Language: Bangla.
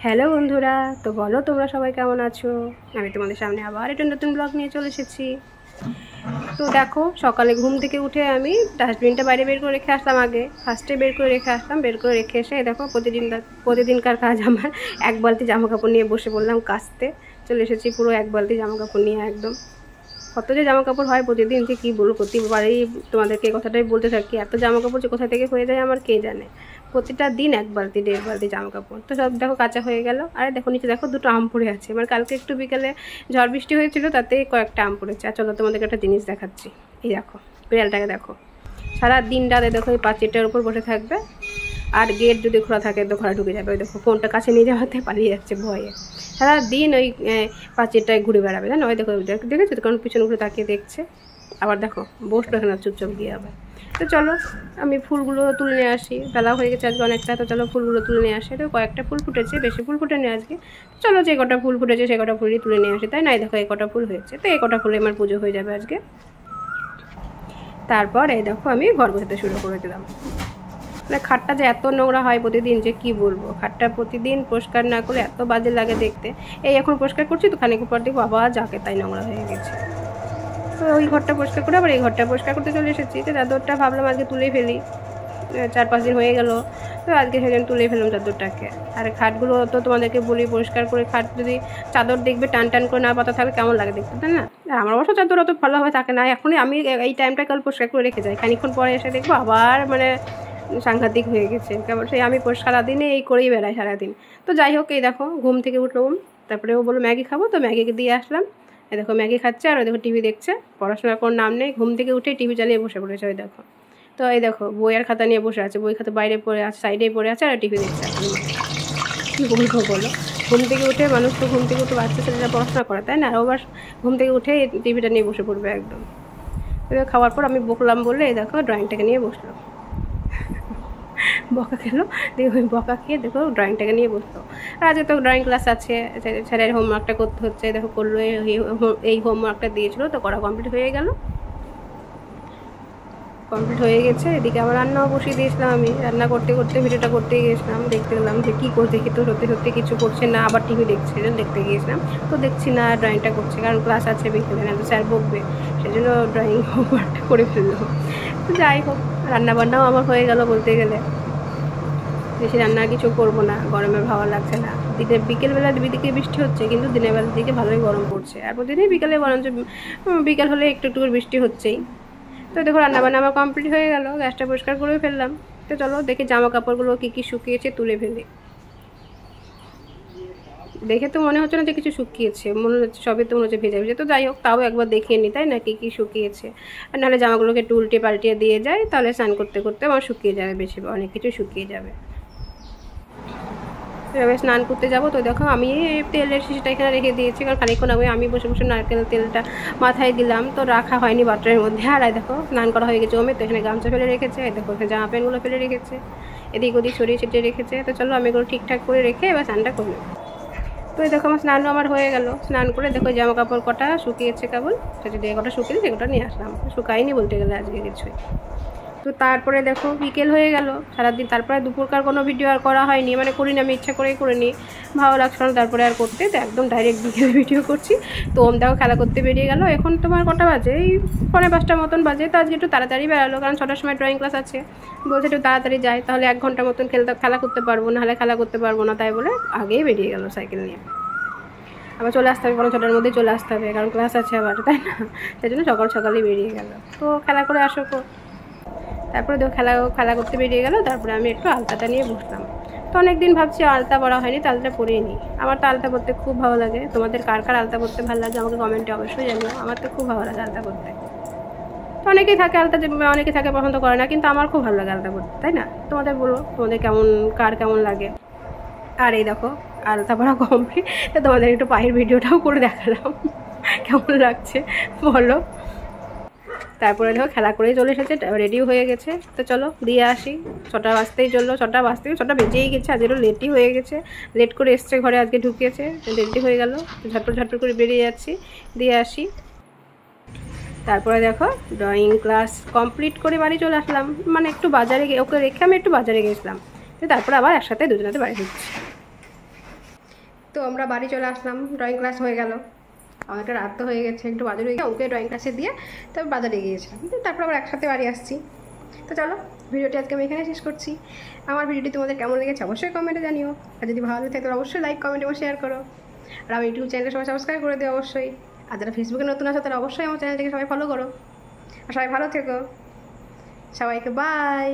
হ্যালো বন্ধুরা, তো বলো তোমরা সবাই কেমন আছো। আমি তোমাদের সামনে আবার একটা নতুন ব্লগ নিয়ে চলে এসেছি। তো দেখো, সকালে ঘুম থেকে উঠে আমি ডাস্টবিনটা বাইরে বের করে রেখে আসলাম। আগে ফার্স্টে বের করে রেখে আসলাম। বের করে রেখে এসে দেখো প্রতিদিনকার কাজ আমার এক বালতি জামা কাপড় নিয়ে বসে পড়লাম কাচতে। চলে এসেছি পুরো এক বালতি জামা কাপড় নিয়ে। একদম কত যে জামা কাপড় হয় প্রতিদিন, যে কী বলবো, প্রতিবারই তোমাদেরকে এই কথাটাই বলতে থাকি। এত জামা কাপড় যে কোথা থেকে হয়ে যায় আমার কে জানে। প্রতিটা দিন এক বালতি দেড় বালতি জামা কাপড়। তো সব দেখো কাঁচা হয়ে গেল। আর দেখো নিচে দেখো দুটো আম পড়ে আছে। মানে কালকে একটু বিকালে ঝড় বৃষ্টি হয়েছিল, তাতে কয়েকটা আম পড়েছে। আর চলো তোমাদেরকে একটা জিনিস দেখাচ্ছি। এই দেখো বিড়ালটাকে দেখো, সারা দিন রাতে দেখো এই পাঁচিরটার উপর বসে থাকবে। আর গেট যদি খোলা থাকে তো ঘরে ঢুকে যাবে। ওই দেখো ফোনটা কাছে নিয়ে যাওয়াতে পালিয়ে যাচ্ছে ভয়ে। সারা দিন ওই পাঁচিরটায় ঘুরে বেড়াবে, জানো। ওই দেখো দেখেছো তো, কারণ পিছনে ঘুরে তাকিয়ে দেখছে। আবার দেখো বসলো এখানে চুপচাপ গিয়ে আবার। তো চলো আমি ফুলগুলো তুলে নিয়ে আসি। বেলা হয়ে গেছে আজকে অনেকটা। তো চলো ফুলগুলো তুলে নিয়ে আসি। তো কয়েকটা ফুল ফুটেছে, বেশি ফুল ফুটেনি আজকে। চলো যে কটা ফুল ফুটেছে সে কটা ফুলই তুলে নিয়ে আসি, তাই না। দেখো এই কটা ফুল হয়েছে, তো এই কটা ফুলে আমার পুজো হয়ে যাবে আজকে। তারপর এই দেখো আমি ঘর গোছাতে শুরু করে দিলাম। মানে খাটটা যে এত নোংরা হয় প্রতিদিন, যে কি বলবো। খাটটা প্রতিদিন পরিষ্কার না করলে এত বাজে লাগে দেখতে। এই এখন পরিষ্কার করছি, তো খানিক পর দেখবো আবার যাকে তাই নোংরা হয়ে গেছে। তো ওই ঘরটা পরিষ্কার করে আবার এই ঘরটা পরিষ্কার করতে চলে এসেছি। তো চাদরটা ভাবলাম আজকে তুলেই ফেলি, 4-5 দিন হয়ে গেল। তো আজকে সেদিন তুলেই ফেললাম চাদরটাকে। আর খাটগুলো তো তোমাদেরকে বলি, পরিষ্কার করে খাট যদি চাদর দেখবে টান টান করে না পাতা থাকলে কেমন লাগে দেখতে, তাই না। আর আমার অবশ্য চাদর অত ভালোভাবে থাকে না। এখনই আমি এই টাইমটা কাল পরিষ্কার করে রেখে যাই, খানিকক্ষণ পরে এসে দেখবো আবার মানে সাংঘাতিক হয়ে গেছে। কেবল সেই আমি সারাদিনে এই করেই বেড়াই সারাদিন। তো যাই হোক, এই দেখো ঘুম থেকে উঠলাম। তারপরে ও বললো ম্যাগি খাবো, তো ম্যাগিকে দিয়ে আসলাম। এই দেখো ম্যাগি খাচ্ছে আর ওই দেখো টিভি দেখছে। পড়াশোনার কোনো নাম নেই, ঘুম থেকে উঠেই টিভি চালিয়ে বসে পড়েছে। ওই দেখো, তো এই দেখো বই আর খাতা নিয়ে বসে আছে। বই খাতা বাইরে পড়ে আছে, সাইডেই পড়ে আছে, আর টিভি দেখছে। কী বলবো বলো, ঘুম থেকে উঠে মানুষ তো ঘুম থেকে উঠে বাচ্চা ছেলেরা পড়াশোনা করে, তাই না। আর আবার ঘুম থেকে উঠে টিভিটা নিয়ে বসে পড়বে একদম। খাওয়ার পর আমি বকলাম বলে এই দেখো ড্রয়িংটাকে নিয়ে বসলো। বকা খেলো, দেখো বকা খেয়ে দেখো ড্রয়িংটাকে নিয়ে বসলো। আর আজকে তো ড্রয়িং ক্লাস আছে, স্যারের হোমওয়ার্কটা করতে হচ্ছে। দেখো করলো, এই হোমওয়ার্কটা দিয়েছিলো, তো করা কমপ্লিট হয়ে গেল। কমপ্লিট হয়ে গেছে। এদিকে আবার রান্নাও বসিয়ে দিয়েছিলাম। আমি রান্না করতে করতে ভিডিওটা করতে গিয়েছিলাম। দেখতে গেলাম যে কী করতে, দেখি তো সত্যি সত্যি কিছু করছে না। আবার টিভি দেখছে, দেখতে গিয়েছিলাম। তো দেখছি না ড্রয়িংটা করছে, কারণ ক্লাস আছে বিকেলে, না তো স্যার বকবে। সেই জন্য ড্রয়িং হোমওয়ার্কটা করে ফেললো। তো যাই হোক, রান্নাবান্নাও আমার হয়ে গেল বলতে গেলে। বেশি রান্না কিছু করবো না, গরমে ভালো লাগছে না। বিকেলবেলার দিকে বৃষ্টি হচ্ছে, কিন্তু দিনের বেলার দিকে ভালোই গরম পড়ছে। আর প্রতিদিনই বিকেলে বরঞ্চ বিকেল হলে একটু একটু করে বৃষ্টি হচ্ছেই। তো দেখো রান্নাবান্না আমার কমপ্লিট হয়ে গেল, গ্যাসটা পরিষ্কার করে ফেললাম। তো চলো দেখি জামা কাপড়গুলো কী কী শুকিয়েছে তুলে ফেলি। দেখে তো মনে হচ্ছে না যে কিছু শুকিয়েছে, মনে হচ্ছে সবই তো মনে হচ্ছে ভেজা ভেজে। তো যাই হোক, তাও একবার দেখিয়ে নিই, তাই না, কী কী শুকিয়েছে। আর নাহলে জামাগুলোকে একটু উল্টে পাল্টিয়ে দিয়ে যায়, তাহলে স্নান করতে করতে আমার শুকিয়ে যাবে, বেশি অনেক কিছু শুকিয়ে যাবে। এভাবে স্নান করতে যাবো। তো দেখো আমি তেলের শিশিটা এখানে রেখে দিয়েছি, কারণ খানিকক্ষণ আমি বসে বসে নারকেল তেলটা মাথায় দিলাম, তো রাখা হয়নি বাটারের মধ্যে। আর দেখো স্নান করা হয়ে গেছে ওমে, তো এখানে গামছা ফেলে রেখেছে। দেখো এখানে জামা প্যান্টগুলো ফেলে রেখেছে, এদিক ওদিক ছড়িয়ে ছিটিয়ে রেখেছে। তো চলো আমি এগুলো ঠিকঠাক করে রেখে এবার স্নানটা করলাম। তো এই দেখো আমার স্নানও আমার হয়ে গেল। স্নান করে দেখো জামা কাপড় কটা শুকিয়েছে কেবল, সেটা যে কটা শুকিয়ে সেটা নিয়ে আসলাম। শুকায়নি বলতে গেলে আজকে কিছুই। তো তারপরে দেখো বিকেল হয়ে গেল সারাদিন। তারপরে দুপুরকার কোনো ভিডিও আর করা হয়নি, মানে করিনি, আমি ইচ্ছা করেই করিনি, ভালো লাগছিল না তারপরে আর করতে। তো একদম ডাইরেক্ট বিকেল ভিডিও করছি। তো ওম দেখো খেলা করতে বেরিয়ে গেল। এখন তোমার কটা বাজে, এই 4:45 মতন বাজে। তো আজকে একটু তাড়াতাড়ি বেরালো, কারণ 6টার সময় ড্রয়িং ক্লাস আছে। বলছে একটু তাড়াতাড়ি যায়, তাহলে 1 ঘন্টা মতন খেলা করতে পারবো, নাহলে খেলা করতে পারবো না। তাই বলে আগেই বেরিয়ে গেল সাইকেল নিয়ে। আবার চলে আসতে হবে, কারণ 6টার মধ্যেই চলে আসতে হবে, কারণ ক্লাস আছে আবার, তাই না। সেই জন্য সকালেই বেরিয়ে গেল। তো খেলা করে আসো। তারপরে দেখো খেলা করতে বেরিয়ে গেল। তারপরে আমি একটু আলতাটা নিয়ে বসলাম। তো অনেক দিন ভাবছি আলতা পরা হয়নি, তো আলতা পরেই নিই। আমার তো আলতা পরতে খুব ভালো লাগে। তোমাদের কার কার আলতা পরতে ভালো লাগে আমাকে কমেন্টে অবশ্যই জানিও। আমার তো খুব ভালো লাগে আলতা পরতে। তো অনেকেই থাকে অনেকে থাকে পছন্দ করে না, কিন্তু আমার খুব ভালো লাগে আলতা পরতে, তাই না। তোমাদের বলো তোমাদের কার কেমন লাগে। আর এই দেখো আলতা পরা কমপ্লিট। তো তোমাদের একটু পায়ের ভিডিওটাও করে দেখালাম, কেমন লাগছে বলো। তারপরে দেখো খেলা করেই চলে এসেছে, রেডিও হয়ে গেছে। তো চলো দিয়ে আসি। 6টা বাজতেই চললো, 6টা বেজেই গেছে। আজ একটু লেটই হয়ে গেছে, লেট করে এসছে ঘরে, আজকে ঢুকিয়েছে, রেডি হয়ে গেল। ঝটপট করে বেরিয়ে যাচ্ছি, দিয়ে আসি। তারপরে দেখো ড্রয়িং ক্লাস কমপ্লিট করে বাড়ি চলে আসলাম। মানে একটু বাজারে ওকে রেখে আমি একটু বাজারে গেছিলাম। তো তারপরে আবার একসাথে দুজনাতে বাড়ি ঢুকছি। তো আমরা বাড়ি চলে আসলাম, ড্রয়িং ক্লাস হয়ে গেল, অনেকটা রাত তো হয়ে গেছে, একটু বাজারে গিয়ে ওকে ড্রয়িং ক্লাসে দিয়ে তবে বাজারে গিয়েছিলাম, তারপর আবার একসাথে বাড়ি আসছি। তো চলো ভিডিওটি আজকে আমি এখানে শেষ করছি। আমার ভিডিওটি তোমাদের কেমন লেগেছে অবশ্যই কমেন্টে জানিও, আর যদি ভালো লাগে তাহলে অবশ্যই লাইক কমেন্ট এবং শেয়ার করো। আর আমার ইউটিউব চ্যানেলটা সবাই সাবস্ক্রাইব করে দিও অবশ্যই। আর যারা ফেসবুকে নতুন আসো তারা অবশ্যই আমার চ্যানেলটিকে সবাই ফলো করো। আর সবাই ভালো থেকো, সবাইকে বাই।